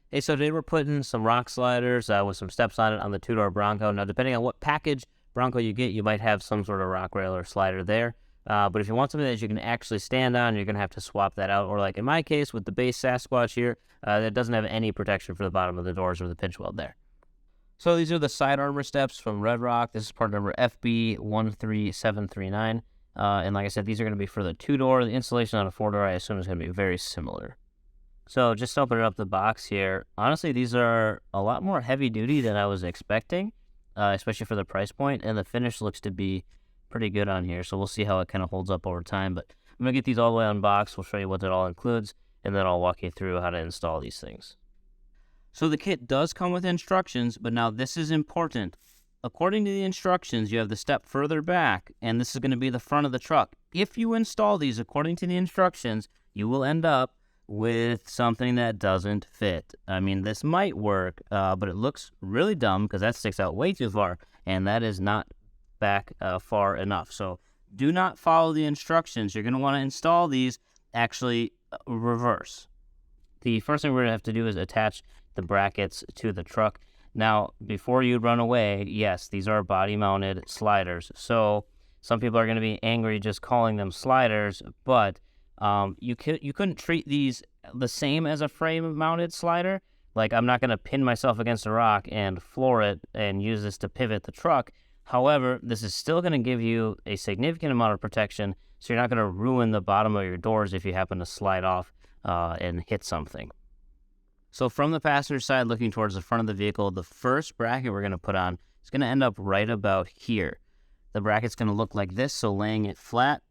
Hey, so today we're putting some rock sliders with some steps on it on the two-door Bronco. Now, depending on what package Bronco you get, you might have some sort of rock rail or slider there. But if you want something that you can actually stand on, you're going to have to swap that out. Or like in my case with the base Sasquatch here, that doesn't have any protection for the bottom of the doors or the pinch weld there. So these are the side armor steps from RedRock. This is part number FB13739. And like I said, these are going to be for the two-door. The installation on a four-door, I assume, is going to be very similar. So just opening up the box here, honestly, these are a lot more heavy duty than I was expecting, especially for the price point, and the finish looks to be pretty good on here. So we'll see how it kind of holds up over time, but I'm going to get these all the way unboxed. We'll show you what it all includes, and then I'll walk you through how to install these things. So the kit does come with instructions, but now this is important. According to the instructions, you have the step further back, and this is going to be the front of the truck. If you install these according to the instructions, you will end up with something that doesn't fit. I mean, this might work, but it looks really dumb because that sticks out way too far, and that is not back far enough. So do not follow the instructions. You're going to want to install these actually reverse. The first thing we're going to have to do is attach the brackets to the truck. Now, before you run away, yes, these are body-mounted sliders. So some people are going to be angry just calling them sliders, but you couldn't treat these the same as a frame-mounted slider. Like, I'm not going to pin myself against a rock and floor it and use this to pivot the truck. However, this is still going to give you a significant amount of protection, so you're not going to ruin the bottom of your doors if you happen to slide off and hit something. So from the passenger side, looking towards the front of the vehicle, the first bracket we're going to put on is going to end up right about here. The bracket's going to look like this, so laying it flat,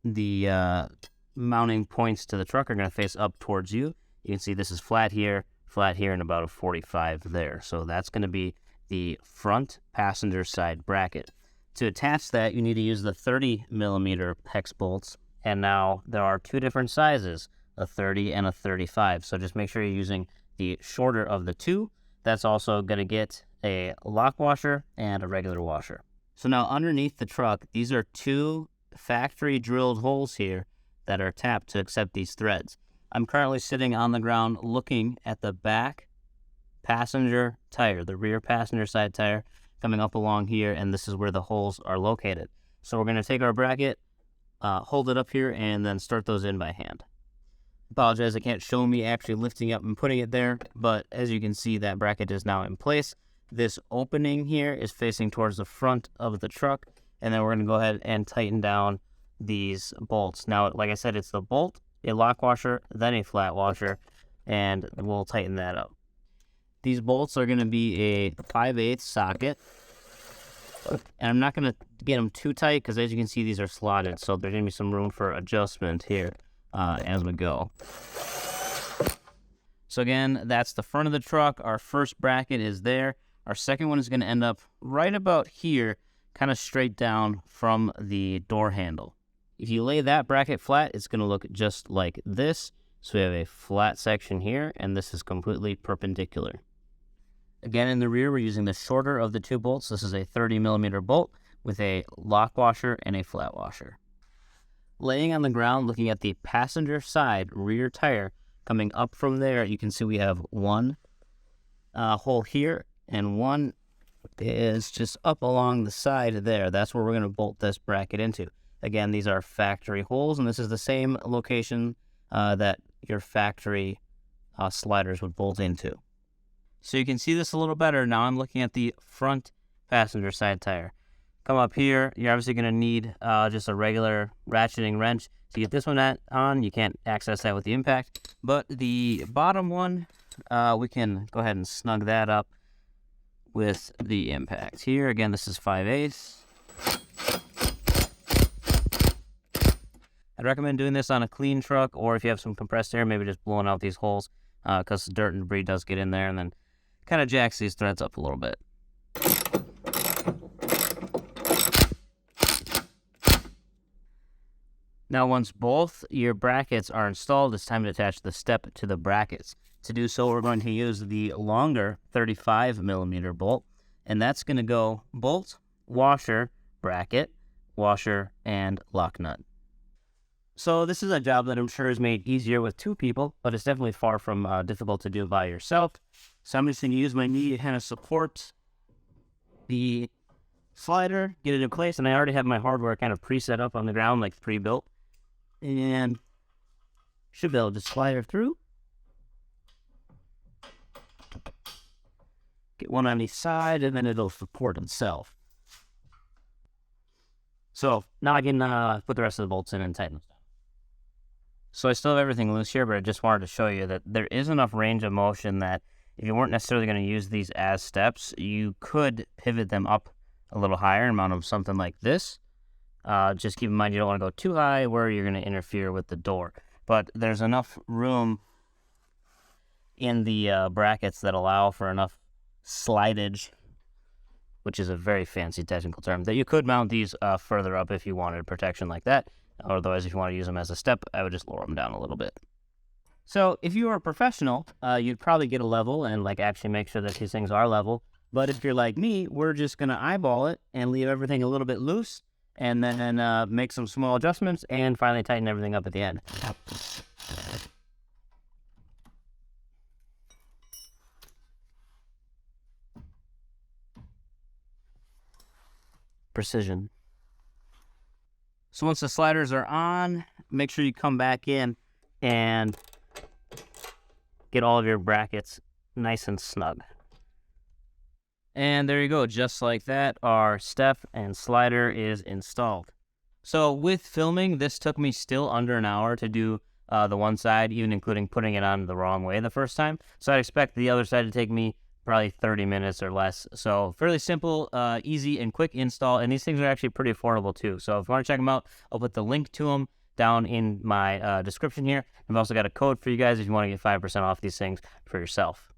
the mounting points to the truck are going to face up towards you. You can see this is flat here, and about a 45 there. So that's going to be the front passenger side bracket. To attach that, you need to use the 30 millimeter hex bolts. And now there are two different sizes, a 30 and a 35. So just make sure you're using the shorter of the two. That's also going to get a lock washer and a regular washer. So now underneath the truck, these are two factory drilled holes here that are tapped to accept these threads. I'm currently sitting on the ground looking at the back passenger tire, the rear passenger side tire coming up along here, and this is where the holes are located. So we're going to take our bracket, hold it up here, and then start those in by hand. Apologize, I can't show me actually lifting up and putting it there, but as you can see, that bracket is now in place. This opening here is facing towards the front of the truck, and then we're going to go ahead and tighten down these bolts. Now, like I said, it's the bolt, a lock washer, then a flat washer, and we'll tighten that up. These bolts are going to be a 5/8 socket, and I'm not going to get them too tight because, as you can see, these are slotted, so there's going to be some room for adjustment here as we go. So again, that's the front of the truck. Our first bracket is there. Our second one is going to end up right about here, kind of straight down from the door handle. If you lay that bracket flat, it's going to look just like this. So we have a flat section here, and this is completely perpendicular. Again, in the rear, we're using the shorter of the two bolts. This is a 30 millimeter bolt with a lock washer and a flat washer. Laying on the ground, looking at the passenger side rear tire, coming up from there, you can see we have one hole here, and one is just up along the side there. That's where we're going to bolt this bracket into. Again, these are factory holes, and this is the same location that your factory sliders would bolt into. So you can see this a little better. Now I'm looking at the front passenger side tire. Come up here, you're obviously going to need just a regular ratcheting wrench to get this one on. You can't access that with the impact. But the bottom one, we can go ahead and snug that up with the impact. Here, again, this is 5/8. I'd recommend doing this on a clean truck, or if you have some compressed air, maybe just blowing out these holes because dirt and debris does get in there and then kind of jacks these threads up a little bit. Now, once both your brackets are installed, it's time to attach the step to the brackets. To do so, we're going to use the longer 35 millimeter bolt, and that's going to go bolt, washer, bracket, washer, and lock nut. So this is a job that I'm sure is made easier with 2 people, but it's definitely far from difficult to do by yourself. So I'm just going to use my knee to kind of support the slider, get it in place, and I already have my hardware kind of pre-set up on the ground, like pre-built, and should be able to slide her through. Get one on each side, and then it'll support itself. So now I can put the rest of the bolts in and tighten them down. So I still have everything loose here, but I just wanted to show you that there is enough range of motion that if you weren't necessarily going to use these as steps, you could pivot them up a little higher and mount them something like this. Just keep in mind you don't want to go too high where you're going to interfere with the door. But there's enough room in the brackets that allow for enough slidage, which is a very fancy technical term, that you could mount these further up if you wanted protection like that. Otherwise, if you want to use them as a step, I would just lower them down a little bit. So if you were a professional, you'd probably get a level and actually make sure that these things are level. But if you're like me, we're just going to eyeball it and leave everything a little bit loose and then make some small adjustments and finally tighten everything up at the end. Precision. So once the sliders are on, make sure you come back in and get all of your brackets nice and snug. And there you go, just like that, our step and slider is installed. So with filming, this took me still under an hour to do the one side, even including putting it on the wrong way the first time. So I'd expect the other side to take me probably 30 minutes or less. So fairly simple, easy, and quick install. And these things are actually pretty affordable too. So if you want to check them out, I'll put the link to them down in my description here. I've also got a code for you guys if you want to get 5% off these things for yourself.